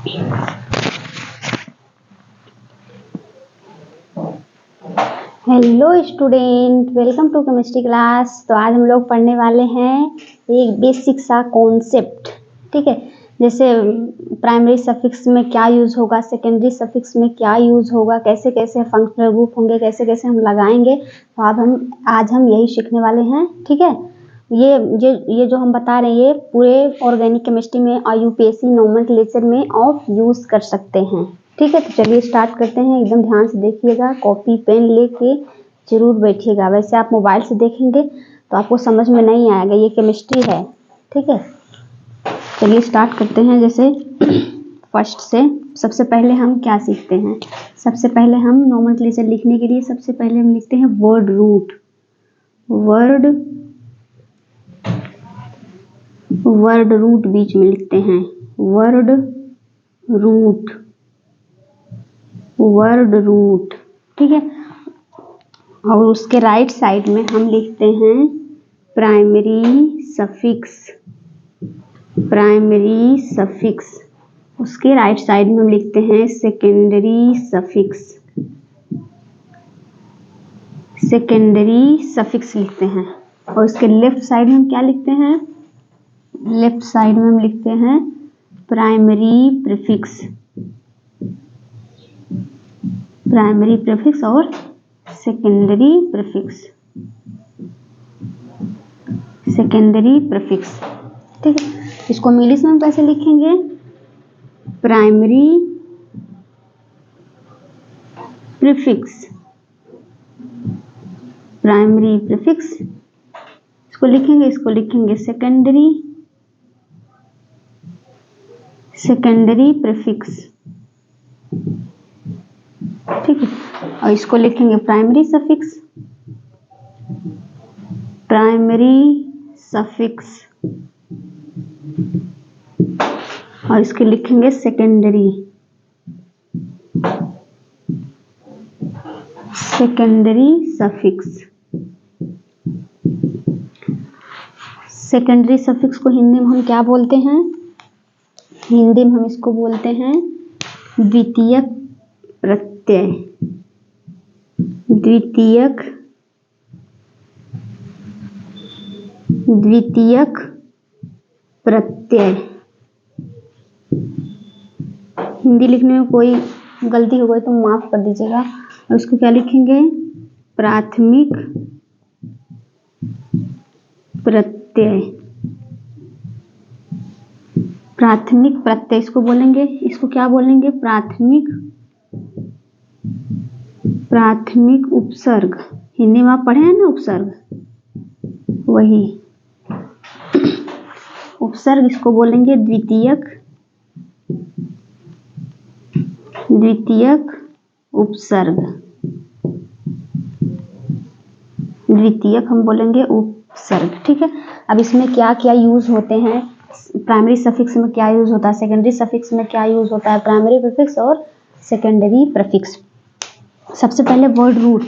Hello student, welcome to chemistry class. तो आज हम लोग पढ़ने वाले हैं एक बेसिक सा कॉन्सेप्ट। ठीक है, जैसे प्राइमरी सफिक्स में क्या यूज़ होगा, सेकेंडरी सफिक्स में क्या यूज़ होगा, कैसे कैसे फंक्शनल ग्रुप होंगे, कैसे कैसे हम लगाएंगे। तो आज हम यही सीखने वाले हैं। ठीक है, ये जो हम बता रहे हैं ये पूरे ऑर्गेनिक केमिस्ट्री में और यूपीएससी नोमेनक्लेचर में ऑफ यूज़ कर सकते हैं। ठीक है, तो चलिए स्टार्ट करते हैं। एकदम ध्यान से देखिएगा, कॉपी पेन लेके जरूर बैठिएगा। वैसे आप मोबाइल से देखेंगे तो आपको समझ में नहीं आएगा, ये केमिस्ट्री है। ठीक है, चलिए स्टार्ट करते हैं। जैसे फर्स्ट से सबसे पहले हम क्या सीखते हैं। सबसे पहले हम नोमेनक्लेचर लिखने के लिए सबसे पहले हम लिखते हैं वर्ड रूट। वर्ड रूट बीच में लिखते हैं, वर्ड रूट। ठीक है, और उसके राइट साइड में हम लिखते हैं प्राइमरी सफिक्स। उसके राइट साइड में हम लिखते हैं सेकेंडरी सफिक्स लिखते हैं। और उसके लेफ्ट साइड में हम क्या लिखते हैं, लेफ्ट साइड में हम लिखते हैं प्राइमरी प्रीफिक्स और सेकेंडरी प्रीफिक्स। ठीक है, इसको इंग्लिश में हम कैसे लिखेंगे, प्राइमरी प्रीफिक्स। इसको लिखेंगे सेकेंडरी प्रीफिक्स। ठीक है, और इसको लिखेंगे प्राइमरी सफिक्स और इसके लिखेंगे सेकेंडरी सफिक्स। सेकेंडरी सफिक्स को हिंदी में हम क्या बोलते हैं, हिंदी में हम इसको बोलते हैं द्वितीयक प्रत्यय। हिंदी लिखने में कोई गलती हो गई तो माफ कर दीजिएगा। और उसको क्या लिखेंगे, प्राथमिक प्रत्यय इसको बोलेंगे। इसको क्या बोलेंगे, प्राथमिक उपसर्ग। हिंदी में आप पढ़े हैं ना उपसर्ग, वही उपसर्ग। इसको बोलेंगे द्वितीयक उपसर्ग। द्वितीयक हम बोलेंगे उपसर्ग। ठीक है, अब इसमें क्या क्या यूज होते हैं, प्राइमरी सफिक्स में क्या यूज होता है, सेकेंडरी सफिक्स में क्या यूज होता है, प्राइमरी प्रीफिक्स और सेकेंडरी प्रीफिक्स। सबसे पहले वर्ड रूट।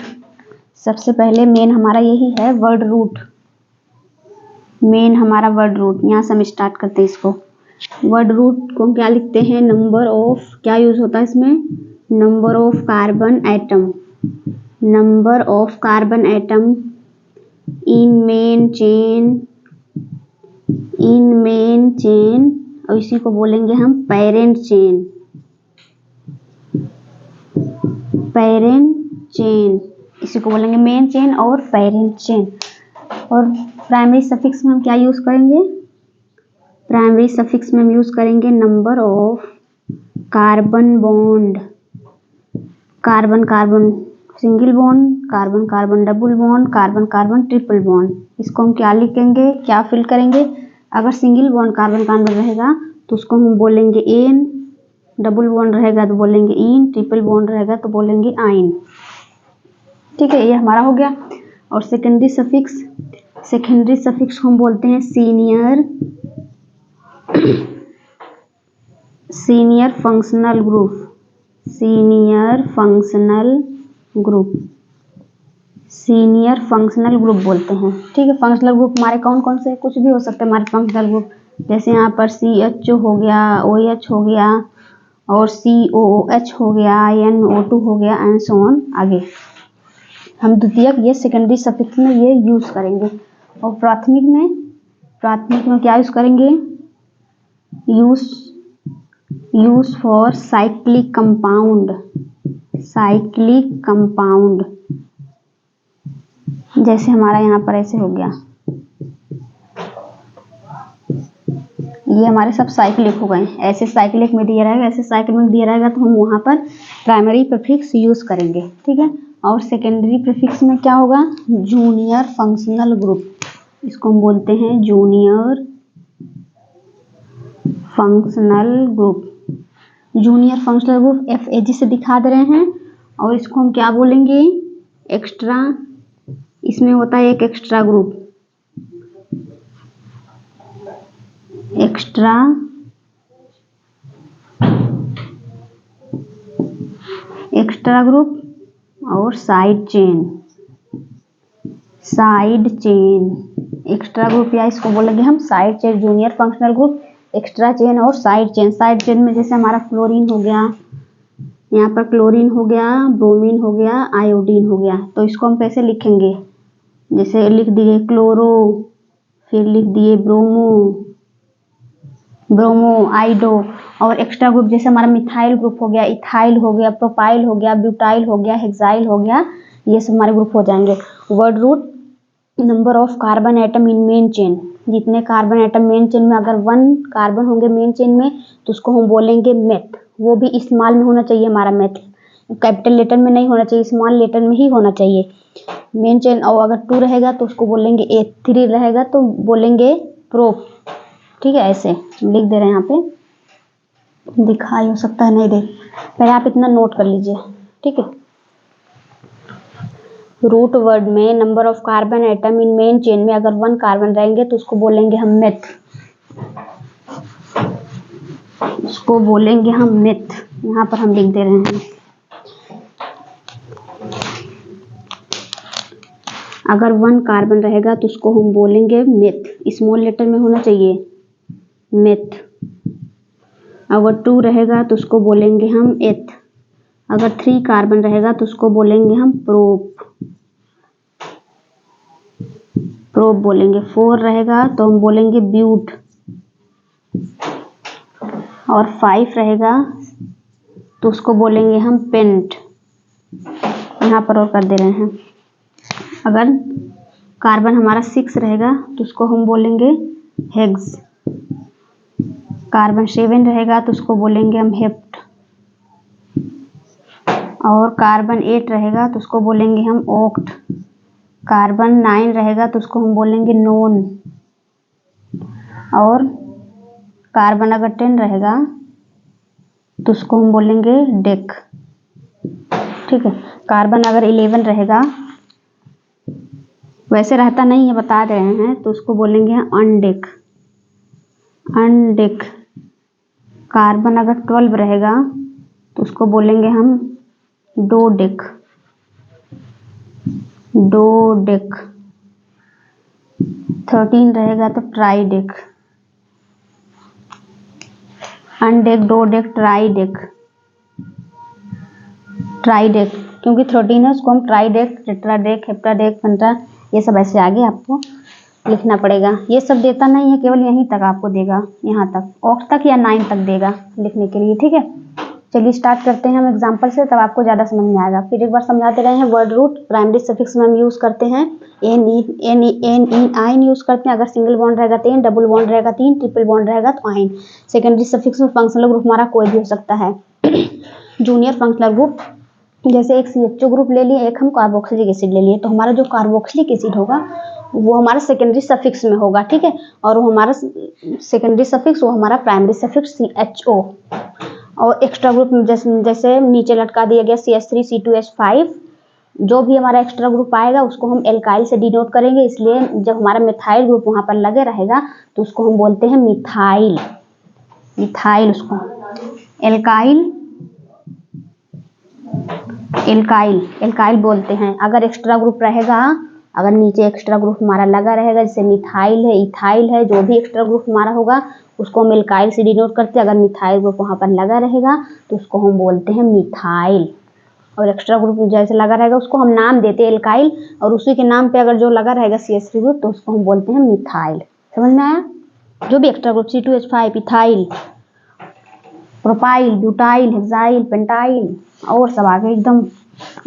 सबसे पहले मेन हमारा यही है वर्ड रूट। यहाँ से हम स्टार्ट करते हैं इसको। वर्ड रूट को क्या लिखते हैं, नंबर ऑफ, क्या यूज होता है इसमें, number of carbon atom in main chain. और इसी को बोलेंगे हम पेरेंट चेन। इसी को बोलेंगे मेन चेन और पेरेंट चेन। और प्राइमरी सफिक्स में हम क्या यूज करेंगे, प्राइमरी सफिक्स में हम यूज करेंगे number of carbon bond, carbon single bond, carbon double bond, carbon triple bond. इसको हम क्या लिखेंगे, क्या फिल करेंगे। अगर सिंगल बॉन्ड कार्बन रहेगा तो उसको हम बोलेंगे एन, डबल बॉन्ड रहेगा तो बोलेंगे इन, ट्रिपल बॉन्ड रहेगा तो बोलेंगे आइन। ठीक है, ये हमारा हो गया। और सेकेंडरी सफिक्स को हम बोलते हैं सीनियर फंक्शनल ग्रुप बोलते हैं। ठीक है, फंक्शनल ग्रुप हमारे कौन कौन से, कुछ भी हो सकते हैं हमारे फंक्शनल ग्रुप। जैसे यहाँ पर CH हो गया, OH हो गया, और COOH हो गया, NO2 हो गया एंड सो ऑन। आगे हम द्वितीयक ये सेकेंडरी सफिक्स में ये यूज करेंगे। और प्राथमिक में क्या यूज करेंगे? Use for cyclic compound. जैसे हमारा यहाँ पर ऐसे हो गया, ये हमारे सब साइक्लिक हो गए। ऐसे साइक्लिक में दिया रहेगा, ऐसे साइक्लिक में दिया रहेगा तो हम वहाँ पर प्राइमरी प्रीफिक्स यूज करेंगे, ठीक है। और सेकेंडरी प्रीफिक्स में क्या होगा? जूनियर फंक्शनल ग्रुप, इसको हम बोलते हैं junior functional group. Junior functional group FAG से दिखा दे रहे हैं। और इसको हम क्या बोलेंगे? एक्स्ट्रा। इसमें होता है एक एक्स्ट्रा ग्रुप, एक्स्ट्रा ग्रुप और साइड चेन। एक्स्ट्रा ग्रुप या इसको बोलेंगे हम side chain. Junior functional group, extra chain और साइड चेन। साइड चेन में जैसे हमारा फ्लोरीन हो गया, यहाँ पर क्लोरीन हो गया, ब्रोमीन हो गया, आयोडीन हो गया। तो इसको हम कैसे लिखेंगे? जैसे लिख दिए क्लोरो, फिर लिख दिए ब्रोमो, आइडो। और एक्स्ट्रा ग्रुप जैसे हमारा मिथाइल ग्रुप हो गया, इथाइल हो गया, प्रोपाइल हो गया, ब्यूटाइल हो गया, हेक्साइल हो गया, ये सब हमारे ग्रुप हो जाएंगे। Word root number of carbon atom in main chain. जितने कार्बन एटम मेन चेन में अगर 1 कार्बन होंगे मेन चेन में तो उसको हम बोलेंगे मेथ। वो भी स्मॉल में होना चाहिए हमारा मेथ, कैपिटल लेटर में नहीं होना चाहिए, स्मॉल लेटर में ही होना चाहिए मेन चेन। और अगर 2 रहेगा तो उसको बोलेंगे A, 3 रहेगा तो बोलेंगे प्रोप, ठीक है। ऐसे लिख दे रहे हैं, यहाँ पे दिखाई हो सकता है नहीं दे, पहले आप इतना नोट कर लीजिए, ठीक है। रूट वर्ड में number of carbon atom in main chain में अगर 1 कार्बन रहेंगे तो उसको बोलेंगे हम मेथ, यहाँ पर हम लिख दे रहे हैं। अगर 1 कार्बन रहेगा तो उसको हम बोलेंगे मेथ, स्मॉल लेटर में होना चाहिए मेथ। अगर 2 रहेगा तो उसको बोलेंगे हम एथ। अगर 3 कार्बन रहेगा तो उसको बोलेंगे हम प्रोप बोलेंगे। 4 रहेगा तो हम बोलेंगे ब्यूट। और 5 रहेगा तो उसको बोलेंगे हम पेंट। यहाँ पर और कर दे रहे हैं। अगर कार्बन हमारा 6 रहेगा तो उसको हम बोलेंगे हेक्स। कार्बन 7 रहेगा तो उसको बोलेंगे हम हेप्ट। और कार्बन 8 रहेगा तो उसको बोलेंगे हम ओक्ट। कार्बन 9 रहेगा तो उसको हम बोलेंगे नोन। और कार्बन अगर 10 रहेगा तो उसको हम बोलेंगे डेक, ठीक है। कार्बन अगर 11 रहेगा, वैसे रहता नहीं है बता रहे हैं, तो उसको बोलेंगे अनडेक। कार्बन अगर 12 रहेगा तो उसको बोलेंगे हम डोडेक। 13 रहेगा तो ट्राइडेक। अनडेक, डोडेक, ट्राइडेक क्योंकि 13 है उसको हम ट्राइडेक, टेट्राडेक, हेप्टाडेक, पेंटा, ये सब ऐसे आगे आपको लिखना पड़ेगा। ये सब देता नहीं है, केवल यहीं तक आपको देगा, यहाँ तक, ऑक्ट तक या 9 तक देगा लिखने के लिए, ठीक है। चलिए स्टार्ट करते हैं हम एग्जांपल से, तब आपको ज़्यादा समझ में आएगा। फिर एक बार समझाते रहे हैं। वर्ड रूट प्राइमरी सफिक्स में हम यूज़ करते हैं आइन यूज़ करते हैं। अगर सिंगल बॉन्ड रहेगा तो डबल बॉन्ड रहेगा 3, ट्रिपल बॉन्ड रहेगा तो आइन। सेकेंडरी सफिक्स में फंक्शनल ग्रुप हमारा कोई भी हो सकता है। जूनियर फंक्शनल ग्रुप जैसे एक CHO ग्रुप ले लिए, एक हम कार्बोक्सिलिक एसिड ले लिए, तो हमारा जो कार्बोक्सिलिक एसिड होगा वो हमारा सेकेंडरी सफिक्स में होगा, ठीक है। और वो हमारा सेकेंडरी सफिक्स वो हमारा प्राइमरी सफिक्स CHO। और एक्स्ट्रा ग्रुप जैसे नीचे लटका दिया गया CH3 C2H5, जो भी हमारा एक्स्ट्रा ग्रुप आएगा उसको हम एल्काइल से डिनोट करेंगे। इसलिए जब हमारा मिथाइल ग्रुप वहाँ पर लगे रहेगा तो उसको हम बोलते हैं मिथाइल। उसको एल्काइल बोलते हैं। अगर एक्स्ट्रा ग्रुप रहेगा अगर नीचे एक्स्ट्रा ग्रुप हमारा लगा रहेगा, जैसे मिथाइल है, इथाइल है, जो भी एक्स्ट्रा ग्रुप हमारा होगा उसको हम एल्काइल से डिनोट करते हैं। अगर मिथाइल ग्रुप वहाँ पर लगा रहेगा तो उसको हम बोलते हैं मिथाइल, और एक्स्ट्रा ग्रुप जैसे लगा रहेगा उसको हम नाम देते हैं एल्काइल, और उसी के नाम पे अगर जो लगा रहेगा CH3 ग्रुप तो उसको हम बोलते हैं मिथाइल। समझ में आया? जो भी extra group C2H5, ethyl, propyl, butyl, hexyl, pentyl और सब आगे एकदम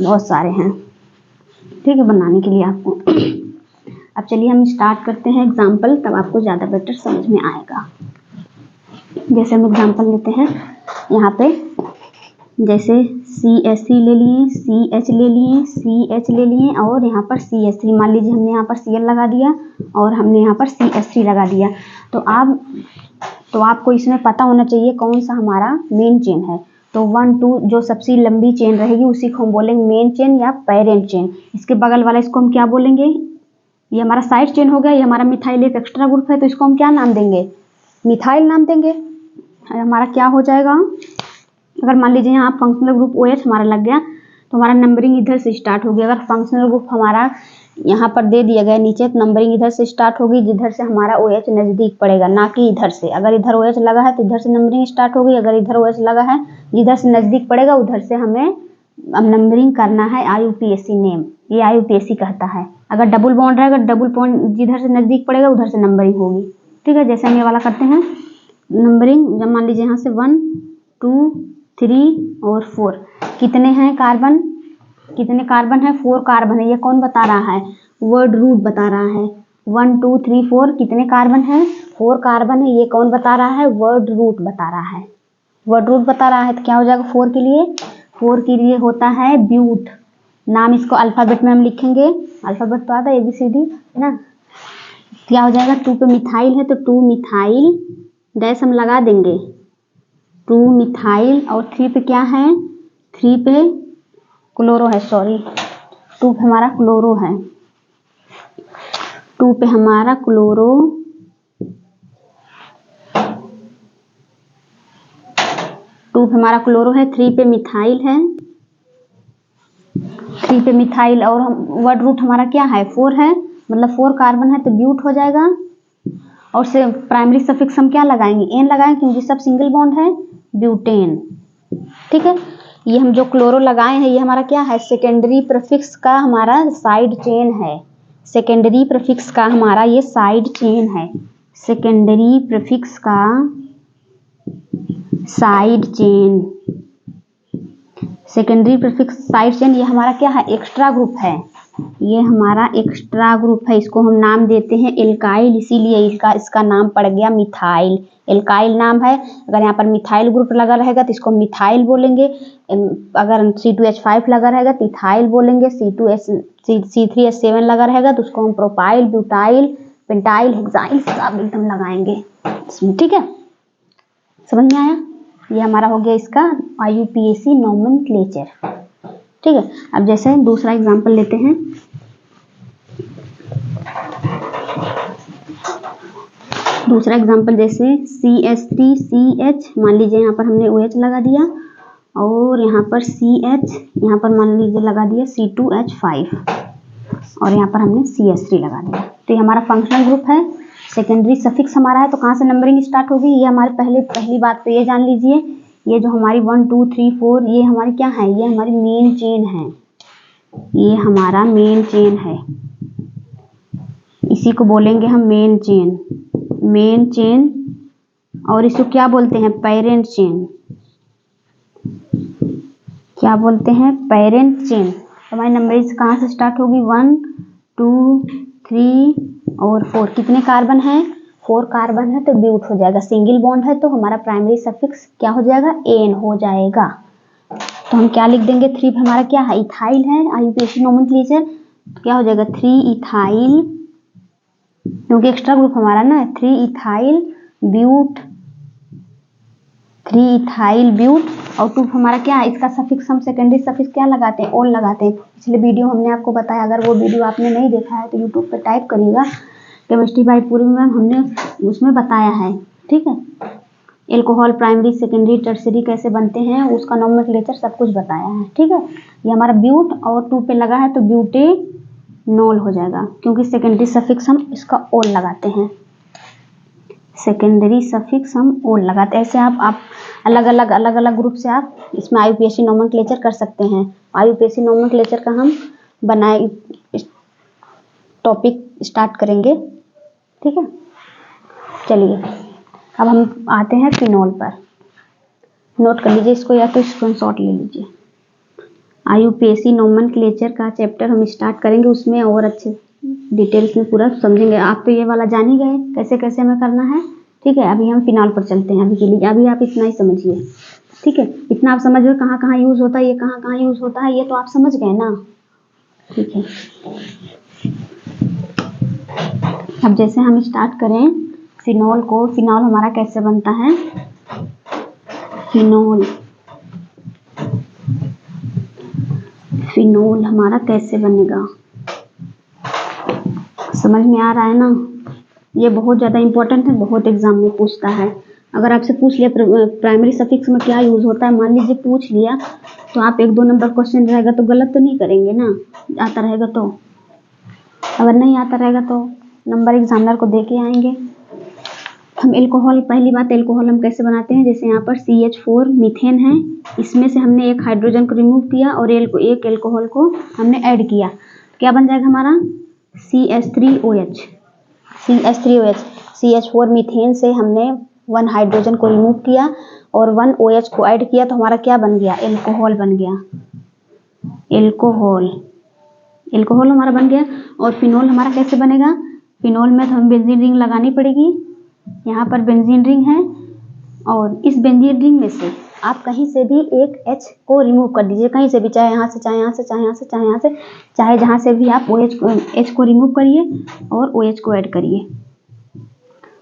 बहुत सारे हैं, ठीक है, बनाने के लिए आपको। अब चलिए हम स्टार्ट करते हैं एग्जाम्पल, तब आपको ज़्यादा बेटर समझ में आएगा। जैसे हम एग्जाम्पल लेते हैं यहाँ पे, जैसे CH3 ले लिए, CH ले लिए, CH ले लिए और यहाँ पर CH3, मान लीजिए हमने यहाँ पर Cl लगा दिया और हमने यहाँ पर CH3 लगा दिया। तो आपको इसमें पता होना चाहिए कौन सा हमारा मेन चेन है। तो 1 2 जो सबसे लंबी चेन रहेगी उसी को हम बोलेंगे मेन चेन या पेरेंट चेन। इसके बगल वाला इसको हम क्या बोलेंगे? ये हमारा साइड चेन हो गया, ये हमारा मिथाइल एक एक्स्ट्रा ग्रुप है तो इसको हम क्या नाम देंगे? मिथाइल नाम देंगे। हमारा क्या हो जाएगा? अगर मान लीजिए यहाँ फंक्शनल ग्रुप OH हमारा लग गया तो हमारा नंबरिंग इधर से स्टार्ट होगी। अगर फंक्शनल ग्रुप हमारा यहाँ पर दे दिया गया नीचे तो नंबरिंग इधर से स्टार्ट होगी, जिधर से हमारा OH नज़दीक पड़ेगा, ना कि इधर से। अगर इधर OH लगा है तो इधर से नंबरिंग स्टार्ट होगी, अगर इधर OH लगा है जिधर से नज़दीक पड़ेगा उधर से हमें अब नंबरिंग करना है। IUPAC नेम, ये IUPAC कहता है। अगर डबल बॉन्ड रहेगा, डबल बॉन्ड जिधर से नज़दीक पड़ेगा उधर से नंबरिंग होगी, ठीक है। जैसे हम ये वाला करते हैं नंबरिंग, जब मान लीजिए यहाँ से 1 2 3 और 4 कितने हैं कार्बन? कितने कार्बन है? 4 कार्बन है। ये कौन बता रहा है? वर्ड रूट बता रहा है। 1 2 3 4 कितने कार्बन है? 4 कार्बन है। ये कौन बता रहा है? वर्ड रूट बता रहा है। वर्ड रूट बता रहा है तो क्या हो जाएगा 4 के लिए? 4 के लिए होता है ब्यूट। नाम इसको अल्फ़ाबेट में हम लिखेंगे, अल्फ़ाबेट तो आता है ABCD है ना। क्या हो जाएगा? 2 पे मिथाइल है तो 2 मिथाइल डैश हम लगा देंगे, 2 मिथाइल। और 3 पे क्या है? 3 पे क्लोरो है, सॉरी 2 पे हमारा क्लोरो है, 2 पे हमारा क्लोरो, 2 पे हमारा क्लोरो है, 3 पे मिथाइल है, 3 पे मिथाइल। और हम वर्ड रूट हमारा क्या है? 4 है, मतलब 4 कार्बन है तो ब्यूट हो जाएगा। और से प्राइमरी सफिक्स हम क्या लगाएंगे? एन लगाएंगे, क्योंकि सब सिंगल बॉन्ड है, ब्यूटेन, ठीक है। ये हम जो क्लोरो लगाए हैं ये हमारा क्या है? सेकेंडरी प्रीफिक्स का हमारा साइड चेन है। सेकेंडरी प्रीफिक्स का हमारा ये साइड चेन है। सेकेंडरी प्रीफिक्स का side chain, secondary prefix side chain, ये हमारा क्या है? एक्स्ट्रा ग्रुप है। ये हमारा एक्स्ट्रा ग्रुप है, इसको हम नाम देते हैं एल्काइल, इसीलिए इसका नाम पड़ गया मिथाइल। एल्काइल नाम है। अगर यहाँ पर मिथाइल ग्रुप लगा रहेगा तो इसको मिथाइल बोलेंगे। अगर C2H5 लगा रहेगा तो इथाइल बोलेंगे। C3H7 लगा रहेगा तो उसको हम प्रोपाइल, ब्यूटाइल, पेंटाइल, हेक्साइल सब एकदम लगाएंगे इसमें, ठीक है। समझ में आया? ये हमारा हो गया इसका IUPAC नोमेनक्लेचर, ठीक है। अब जैसे दूसरा एग्जांपल लेते हैं, दूसरा एग्जांपल जैसे CH3CH, मान लीजिए यहाँ पर हमने OH लगा दिया और यहाँ पर CH, यहाँ पर मान लीजिए लगा दिया C2H5 और यहाँ पर हमने CH3 लगा दिया। तो ये हमारा फंक्शनल ग्रुप है, सेकेंडरी सफिक्स हमारा है, तो कहाँ से नंबरिंग स्टार्ट होगी? ये हमारे पहली बात तो ये जान लीजिए, ये जो हमारी 1 2 3 4 ये हमारी क्या है? ये हमारी मेन चेन है, ये हमारा मेन चेन है, इसी को बोलेंगे हम मेन चेन, मेन चेन। और इसको क्या बोलते हैं? Parent chain. क्या बोलते हैं? Parent chain. तो हमारी नंबरिंग कहाँ से स्टार्ट होगी? 1 2 3 और 4 कितने कार्बन है? 4 कार्बन है तो ब्यूट हो जाएगा। सिंगल बॉन्ड है तो हमारा प्राइमरी सफिक्स क्या हो जाएगा? एन हो जाएगा। तो हम क्या लिख देंगे? 3 पे हमारा क्या है? इथाइल है, IUPAC नोमेनक्लेचर, तो क्या हो जाएगा? 3 इथाइल, क्योंकि एक्स्ट्रा ग्रुप हमारा ना 3 इथाइल ब्यूट, 3 इथाइल ब्यूट। और 2 हमारा क्या है? इसका सफिक्स हम सेकेंडरी सफिक्स क्या लगाते हैं? ओल लगाते हैं। पिछले वीडियो हमने आपको बताया, अगर वो वीडियो आपने नहीं देखा है तो यूट्यूब पे टाइप करिएगा केमिस्ट्री बाय पूरी में, हमने उसमें बताया है, ठीक है। एल्कोहल प्राइमरी सेकेंडरी टर्सरी कैसे बनते हैं उसका नोमेनक्लेचर सब कुछ बताया है, ठीक है। ये हमारा ब्यूट और 2 पे लगा है तो ब्यूटे नॉल हो जाएगा, क्योंकि सेकेंडरी सफिक्स हम इसका ओल लगाते हैं, सेकेंडरी सफिक्स हम ओल लगाते हैं। ऐसे आप अलग अलग ग्रुप से आप इसमें IUPAC नोमेनक्लेचर कर सकते हैं। IUPAC नोमेनक्लेचर का हम बनाए टॉपिक स्टार्ट करेंगे, ठीक है। चलिए अब हम आते हैं फिनोल पर। नोट कर लीजिए इसको, या तो स्क्रीनशॉट ले लीजिए। IUPAC नोमेनक्लेचर का चैप्टर हम स्टार्ट करेंगे, उसमें और अच्छे डिटेल्स में पूरा समझेंगे। आप तो ये वाला जान ही गए कैसे कैसे हमें करना है, ठीक है। अभी हम फिनॉल पर चलते हैं। अभी के लिए अभी आप इतना ही समझिए, ठीक है। इतना आप समझ गए कहाँ कहाँ यूज़ होता है, ये कहाँ कहाँ यूज़ होता है, ये तो आप समझ गए ना, ठीक है। अब जैसे हम स्टार्ट करें फिनॉल को, फिनॉल हमारा कैसे बनता है, फिनोल हमारा कैसे बनेगा, समझ में आ रहा है ना। ये बहुत ज़्यादा इंपॉर्टेंट है, बहुत एग्जाम में पूछता है। अगर आपसे पूछ लिया प्राइमरी सफिक्स में क्या यूज़ होता है, मान लीजिए पूछ लिया, तो आप 1-2 नंबर क्वेश्चन रहेगा तो गलत तो नहीं करेंगे ना, आता रहेगा तो। अगर नहीं आता रहेगा तो नंबर एग्जामिनर को दे के आएंगे। हम एल्कोहल, पहली बात एल्कोहल हम कैसे बनाते हैं, जैसे यहाँ पर CH4 मीथेन है, इसमें से हमने एक हाइड्रोजन को रिमूव किया और एक एल्कोहल को हमने ऐड किया, क्या बन जाएगा हमारा CH3OH। CH4 मीथेन से हमने 1 हाइड्रोजन को रिमूव किया और 1 OH को ऐड किया, तो हमारा क्या बन गया, एल्कोहल बन गया, एल्कोहल हमारा बन गया। और फिनोल हमारा कैसे बनेगा, फिनोल में तो हमें बेंजीन रिंग लगानी पड़ेगी, यहाँ पर बेंजीन रिंग है, और इस बेंजीन रिंग में से आप कहीं से भी एक H को रिमूव कर दीजिए, कहीं से भी, चाहे यहाँ से, चाहे यहाँ से, चाहे यहाँ से, चाहे यहाँ से, चाहे जहाँ से भी आप H को रिमूव करिए और OH को ऐड करिए।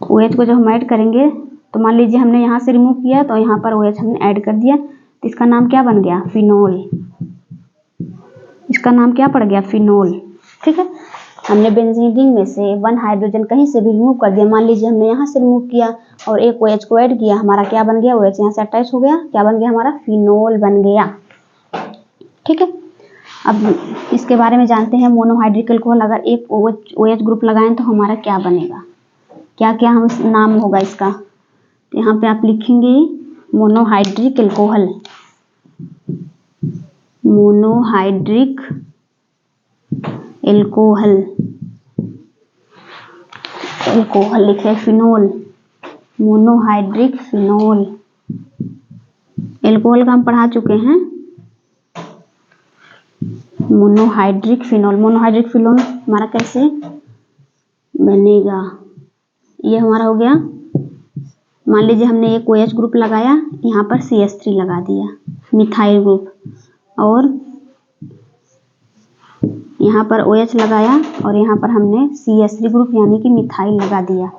OH को जब हम ऐड करेंगे तो मान लीजिए हमने यहाँ से रिमूव किया तो यहाँ पर OH हमने ऐड कर दिया, तो इसका नाम क्या बन गया, फिनोल। इसका नाम क्या पड़ गया, फिनोल, ठीक है। हमने बेंजीन रिंग में से 1 हाइड्रोजन कहीं से भी रिमूव कर दिया, मान लीजिए हमने यहाँ से रिमूव किया और एक OH को ऐड किया, हमारा क्या बन गया, OH यहाँ से अटैच हो गया, क्या बन गया, हमारा फिनोल बन गया, ठीक है। अब इसके बारे में जानते हैं, मोनोहाइड्रिक अल्कोहल अगर एक OH ग्रुप लगाएं तो हमारा क्या बनेगा, क्या क्या हम नाम होगा इसका, तो यहाँ पे आप लिखेंगे monohydric alcohol, monohydric alcohol, alcohol लिखे, फिनोल, मोनोहाइड्रिक फिनोल। एल्कोहल का हम पढ़ा चुके हैं, मोनोहाइड्रिक फिनोल। मोनोहाइड्रिक फिनोल हमारा कैसे बनेगा, ये हमारा हो गया, मान लीजिए हमने एक OH ग्रुप लगाया, यहाँ पर CH3 लगा दिया, मिथाइल ग्रुप, और यहाँ पर OH लगाया और यहाँ पर हमने CH3 ग्रुप यानी कि मिथाइल लगा दिया,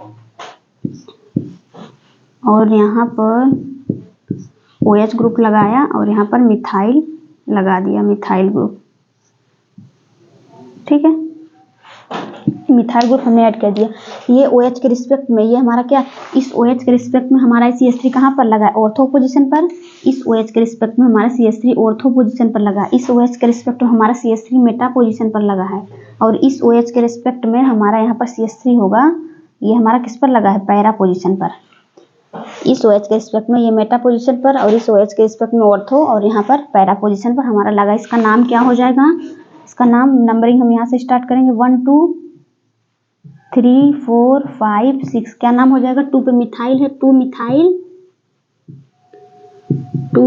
और यहाँ पर OH ग्रुप लगाया और यहाँ पर मिथाइल लगा दिया, मिथाइल ग्रुप, ठीक है। मिथाइल ग्रुप हमने ऐड कर दिया। ये OH के रिस्पेक्ट में, ये हमारा क्या, इस OH के रिस्पेक्ट में हमारा CH3 कहाँ पर लगा है, ऑर्थो पोजीशन पर। इस OH के रिस्पेक्ट में हमारा CH3 ऑर्थो पोजीशन पर लगा है। इस OH के रिस्पेक्ट में हमारा CH3 मेटा पोजीशन पर लगा है, और इस OH के रिस्पेक्ट में हमारा यहाँ पर CH3 होगा, ये हमारा किस पर लगा है, पैरा पोजीशन पर। इस OH के रिस्पेक्ट में ये मेटा पोजीशन पर, और इस OH के रिस्पेक्ट में ऑर्थो, और यहाँ पर पैरा पोजीशन पर हमारा लगा। इसका नाम क्या हो जाएगा, इसका नाम, नंबरिंग हम यहाँ से स्टार्ट करेंगे, 1 2 3 4 5 6, क्या नाम हो जाएगा, 2 पे मिथाइल है, 2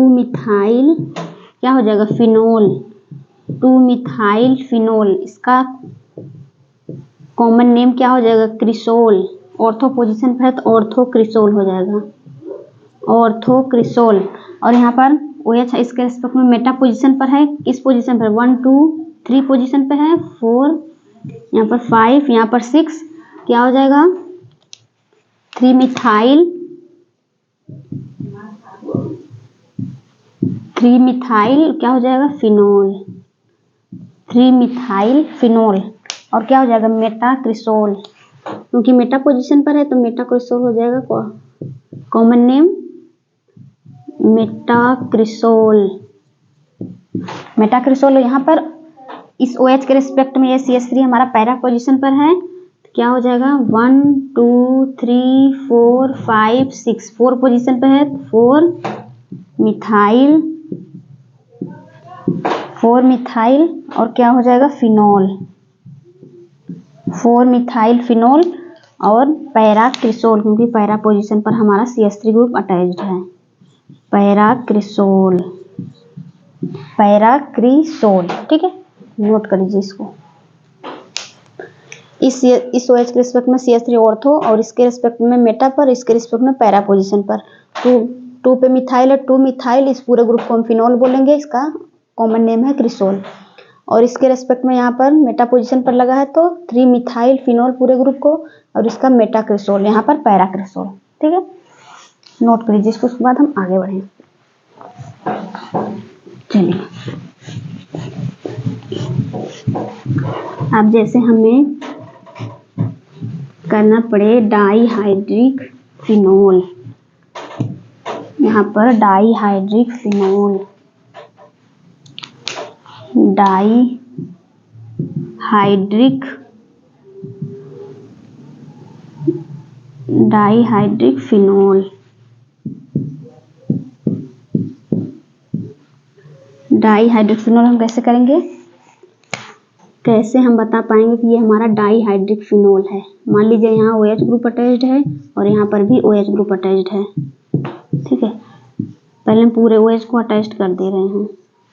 मिथाइल क्या हो जाएगा, फिनोल, 2 मिथाइल फिनोल। इसका कॉमन नेम क्या हो जाएगा, क्रिसोल। ऑर्थो पोजीशन पर है तो ऑर्थो क्रिसोल हो जाएगा, ऑर्थो क्रिसोल। और यहाँ पर OH इसके रिस्पेक्ट में मेटा पोजीशन पर है, किस पोजीशन पर, 1 2 3 पोजीशन पर है, 4 यहाँ पर 5 यहाँ पर 6, क्या हो जाएगा, 3 मिथाइल क्या हो जाएगा, फिनोल, 3 मिथाइल फिनोल। और क्या हो जाएगा, मेटा क्रिसोल, क्योंकि मेटा पोजीशन पर है तो मेटा क्रिसोल हो जाएगा, common name Meta cresol. Meta cresol यहाँ पर इस OH के रिस्पेक्ट में ये CH3 हमारा पैरा पोजीशन पर है, तो क्या हो जाएगा 1 2 3 4 5 6 4 पोजीशन पर है, 4 मिथाइल और क्या हो जाएगा फिनोल, 4 मिथाइल फिनोल और पैराक्रिसोल, क्योंकि पैरा पोजीशन पर हमारा CH3 ग्रुप अटैच्ड है। पैराक्रिसोल, ठीक है, नोट कर लीजिए इसको। इस OH के रिस्पेक्ट में CH3 ऑर्थो और इसके रिस्पेक्ट में मेटा पर, इसके रिस्पेक्ट में पैरा पोजीशन पर। 2 पे मिथाइल है, 2 मिथाइल, इस पूरे ग्रुप को हम फिनोल बोलेंगे, इसका कॉमन नेम है क्रिसोल। और इसके रेस्पेक्ट में यहाँ पर मेटा पोजीशन पर लगा है तो 3 मिथाइल फिनोल पूरे ग्रुप को, और इसका मेटा क्रिसोल, यहाँ पर पैरा क्रिसोल। ठीक है, नोट कर लीजिए इसको, उसके बाद हम आगे बढ़ें। चलिए, अब जैसे हमें करना पड़े डाईहाइड्रिक फिनोल, यहाँ पर dihydric phenol, dihydric phenol, dihydric phenol हम कैसे करेंगे, कैसे हम बता पाएंगे कि ये हमारा डाईहाइड्रिक फिनोल है। मान लीजिए यहाँ OH ग्रुप अटैच्ड है और यहाँ पर भी OH ग्रुप अटैच्ड है। ठीक है, पहले हम पूरे OH को अटैच्ड कर दे रहे हैं।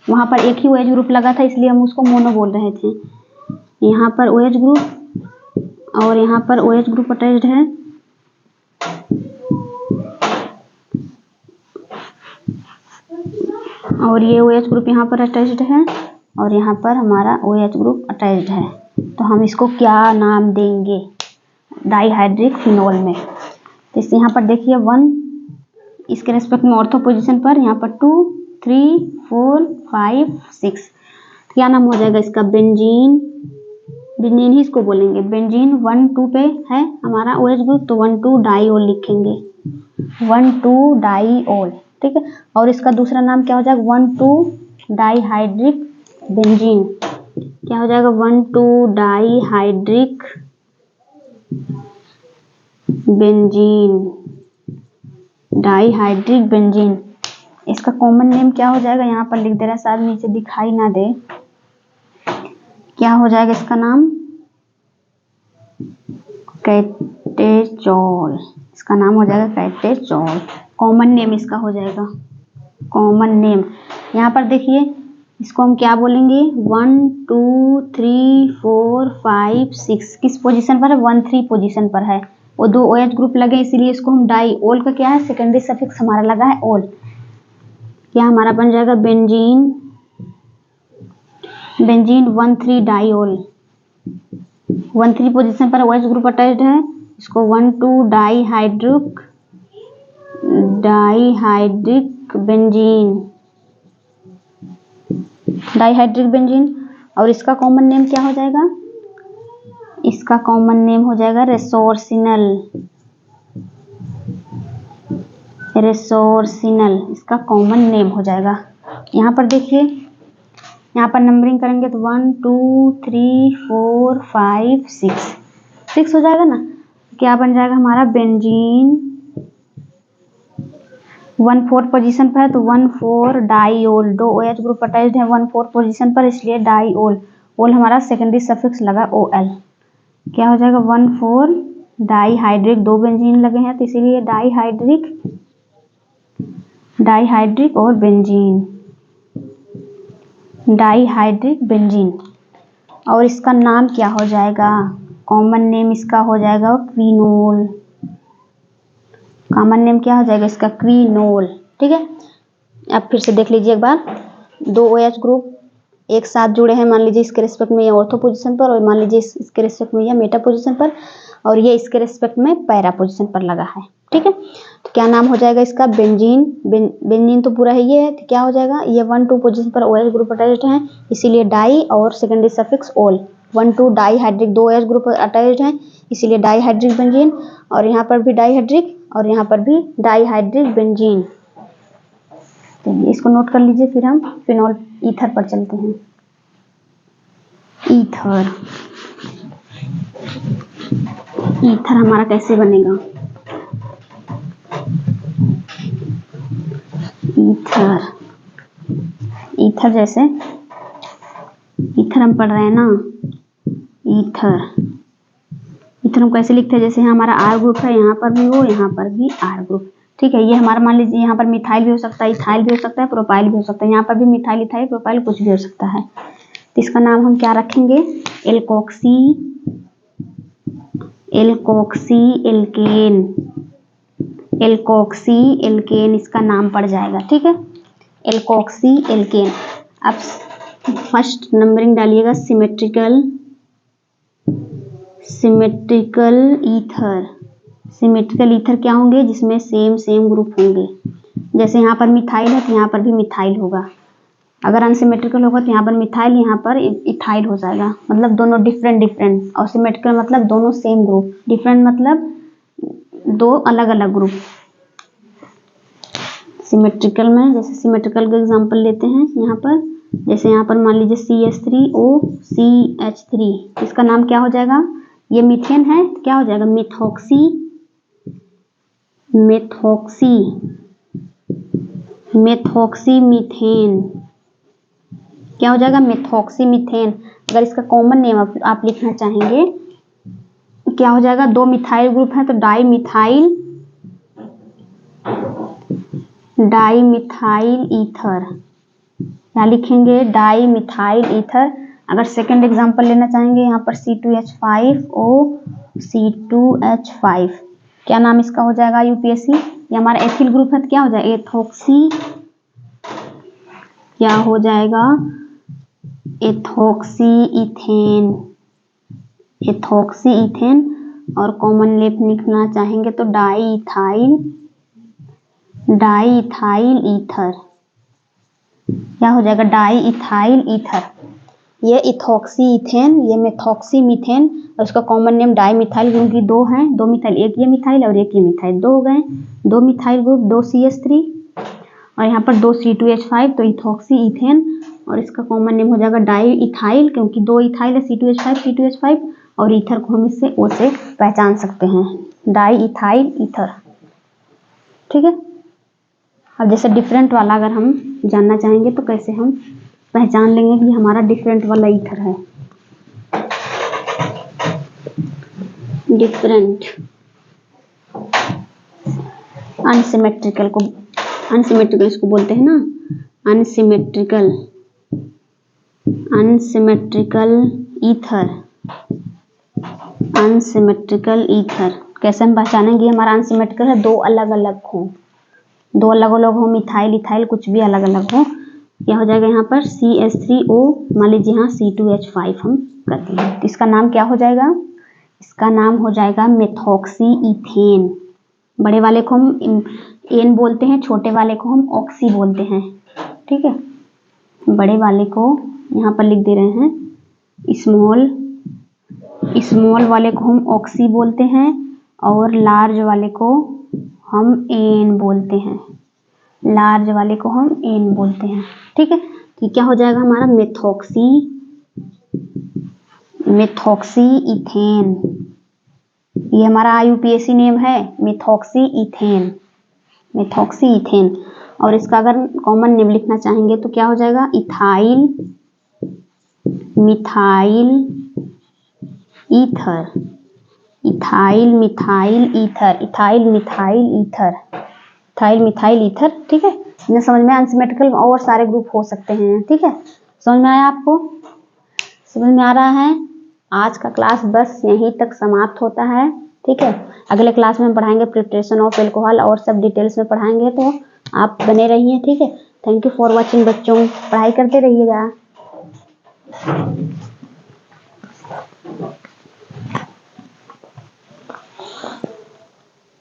वहाँ पर एक ही OH ग्रुप लगा था इसलिए हम उसको मोनो बोल रहे थे। यहाँ पर OH ग्रुप और यहाँ पर OH ग्रुप अटैच्ड है, और ये OH ग्रुप यहाँ पर अटैच्ड है और यहाँ पर हमारा OH ग्रुप अटैच्ड है। तो हम इसको क्या नाम देंगे डाईहाइड्रिक फिनोल में। तो इस यहाँ पर देखिए 1 इसके रेस्पेक्ट में ऑर्थो पोजीशन पर, यहाँ पर 2 3 4 5 6, क्या नाम हो जाएगा इसका, बेंजीन, बेंजीन ही इसको बोलेंगे। बेंजीन 1 2 पे है हमारा OH ग्रुप, तो 1 2 डाईओल लिखेंगे, 1 2 डाईओल। ठीक है, और इसका दूसरा नाम क्या हो जाएगा, 1 2 डाईहाइड्रिक बेंजीन, क्या हो जाएगा 1 2 डाईहाइड्रिक बेंजीन, डाईहाइड्रिक बेंजीन। इसका कॉमन नेम क्या हो जाएगा, यहाँ पर लिख दे रहा है, शायद नीचे दिखाई ना दे, क्या हो जाएगा इसका नाम, कैटेचोल, इसका नाम हो जाएगा कैटेचोल। कॉमन नेम इसका हो जाएगा, कॉमन नेम। यहाँ पर देखिए इसको हम क्या बोलेंगे, 1 2 3 4 5 6 किस पोजीशन पर है, 1 3 पोजीशन पर है। वो 2 OH ग्रुप लगे इसीलिए इसको हम डाईओल का क्या है, सेकेंडरी सफिक्स हमारा लगा है ओल, क्या हमारा बन जाएगा बेंजीन, बेंजीन 1 3 डाईओल। 1 3 पोजीशन पर OH ग्रुप अटैच्ड है, इसको 1 2 डाईहाइड्रिक बेंजीन, डाईहाइड्रिक बेंजीन। और इसका कॉमन नेम क्या हो जाएगा, इसका कॉमन नेम हो जाएगा रेसोर्सिनल, रेसोर्सिनल इसका कॉमन नेम हो जाएगा। यहाँ पर देखिए, यहाँ पर नंबरिंग करेंगे तो 1 2 3 4 5 6 हो जाएगा ना, क्या बन जाएगा हमारा बेंजीन 1 4 पोजीशन पर है, तो 1 4 डाईओल, 2 OH ग्रुप अटैच्ड है 1 4 पोजीशन पर, इसलिए डाईओल, ओल हमारा सेकेंडरी सफिक्स लगा OL, क्या हो जाएगा 1 4 डाईहाइड्रिक, 2 बेंजीन लगे हैं तो इसीलिए डाईहाइड्रिक और बेंजीन, डाईहाइड्रिक बेंजीन। और इसका नाम क्या हो जाएगा, कॉमन नेम इसका हो जाएगा क्विनोल, कॉमन नेम क्या हो जाएगा इसका, क्विनोल। ठीक है, अब फिर से देख लीजिए एक बार, 2 OH ग्रुप एक साथ जुड़े हैं, मान लीजिए इसके रिस्पेक्ट में ये ऑर्थो पोजीशन पर, और मान लीजिए इसके रिस्पेक्ट में ये मेटा पोजीशन पर, और ये इसके रिस्पेक्ट में पैरा पोजीशन पर लगा है। ठीक है, तो क्या नाम हो जाएगा इसका, बेंजीन, बेंजीन तो पूरा है ये है, तो क्या हो जाएगा, ये 1 2 पोजीशन पर OH ग्रुप अटैच्ड है इसीलिए डाई और सेकेंडरी सफिक्स ओल, 1 2 डाईहाइड्रिक, 2 OH ग्रुप अटैच्ड है इसीलिए डाईहाइड्रिक बेंजीन, और यहाँ पर भी डाईहाइड्रिक और यहाँ पर भी डाईहाइड्रिक बेंजीन। तो इसको नोट कर लीजिए, फिर हम फिनोल ईथर पर चलते हैं। ईथर। ईथर हमारा कैसे बनेगा? ईथर, ईथर जैसे ईथर हम पढ़ रहे हैं ना, ईथर, ईथर हम कैसे लिखते हैं? जैसे हमारा आर ग्रुप है, यहाँ पर भी वो, यहाँ पर भी आर ग्रुप, ठीक है। ये हमारा मान लीजिए यहाँ पर मिथाइल भी हो सकता है, इथाइल भी हो सकता है, प्रोपाइल भी हो सकता है। यहाँ पर भी मिथाइल, इथाइल, प्रोपाइल कुछ भी हो सकता है। तो इसका नाम हम क्या रखेंगे? Alkoxy, alkoxy alkane, alkoxy alkane इसका नाम पड़ जाएगा, ठीक है, एल्कोक्सी एल्केन। अब फर्स्ट नंबरिंग डालिएगा symmetrical, symmetrical ether. Symmetrical ether क्या होंगे? जिसमें सेम सेम ग्रुप होंगे। जैसे यहाँ पर मिथाइल है तो यहाँ पर भी मिथाइल होगा। अगर अनसिमेट्रिकल होगा तो यहाँ पर मिथाइल, यहाँ पर इथाइल हो जाएगा। मतलब दोनों डिफरेंट डिफरेंट, और सिमेट्रिकल मतलब दोनों सेम ग्रुप, डिफरेंट मतलब दो अलग अलग ग्रुप। सिमेट्रिकल में जैसे सिमेट्रिकल का एग्जांपल लेते हैं यहाँ पर, जैसे यहाँ पर मान लीजिए CH3OCH3, इसका नाम क्या हो जाएगा? ये मीथेन है, क्या हो जाएगा? मेथॉक्सी, मेथॉक्सी, मेथॉक्सी मीथेन, क्या हो जाएगा? Methoxy methane. अगर इसका कॉमन नेम आप लिखना चाहेंगे क्या हो जाएगा? दो मिथाइल ग्रुप है तो di methyl, di methyl ether, क्या लिखेंगे? Di methyl ether. अगर सेकंड एग्जांपल लेना चाहेंगे यहाँ पर C2H5O, क्या नाम इसका हो जाएगा? यूपीएससी, ये हमारा एथिल ग्रुप है तो क्या हो जाएगा? एथोक्सी, क्या हो जाएगा? Ethoxy ethane, ethoxy ethane. और कॉमन लिखना चाहेंगे तो di ethyl, di ethyl ether, क्या हो जाएगा? Di ethyl ether. ये इथोक्सी इथेन, ये मेथॉक्सी मीथेन, और उसका कॉमन नेम डाई मिथाइल, क्योंकि दो हैं, दो मिथाइल, एक ये मिथाइल और एक ये मिथाइल, दो हो गए, दो मिथाइल ग्रुप, दो CH3 और यहाँ पर दो C2H5, तो इथोक्सी इथेन। और इसका कॉमन नेम हो जाएगा डाई इथाइल, क्योंकि दो इथाइल है, C2H5, और ईथर को हम इससे O से पहचान सकते हैं, डाई इथाइल ईथर, ठीक है। अब जैसे डिफरेंट वाला अगर हम जानना चाहेंगे तो कैसे हम पहचान लेंगे कि हमारा डिफरेंट वाला ईथर है? डिफरेंट, अनसिमेट्रिकल को, अनसिमेट्रिकल इसको बोलते हैं ना, unsymmetrical, unsymmetrical ether, unsymmetrical ether. कैसे हम पहचानेंगे हमारा अनसिमेट्रिकल है? दो अलग अलग हो, दो अलग अलग हो, मिथाइल इथाइल कुछ भी अलग अलग हो। क्या हो जाएगा यहाँ पर? CH3O, मान लीजिए यहाँ C2H5 हम करते हैं तो इसका नाम क्या हो जाएगा? इसका नाम हो जाएगा मेथॉक्सी इथेन। बड़े वाले को हम एन बोलते हैं, छोटे वाले को हम ऑक्सी बोलते हैं, ठीक है। बड़े वाले को यहाँ पर लिख दे रहे हैं स्मॉल, स्मॉल वाले को हम ऑक्सी बोलते हैं, और लार्ज वाले को हम एन बोलते हैं, लार्ज वाले को हम एन बोलते हैं, ठीक है। तो क्या हो जाएगा हमारा? Methoxy, methoxy ethane. ये हमारा IUPAC नेम है, मेथॉक्सी इथेन, मेथॉक्सी इथेन। और इसका अगर कॉमन नेम लिखना चाहेंगे तो क्या हो जाएगा? Ethyl, methyl ether, ethyl methyl ether, ethyl methyl ether, ethyl methyl ether, ठीक है। इन्हें समझ में? अनसिमेट्रिकल और सारे ग्रुप हो सकते हैं, ठीक है। समझ में आया आपको? समझ में आ रहा है? आज का क्लास बस यहीं तक समाप्त होता है, ठीक है। अगले क्लास में हम पढ़ाएंगे प्रिपरेशन ऑफ अल्कोहल और सब डिटेल्स में पढ़ाएंगे, तो आप बने रहिए, ठीक है। थैंक यू फॉर वॉचिंग बच्चों, पढ़ाई करते रहिएगा।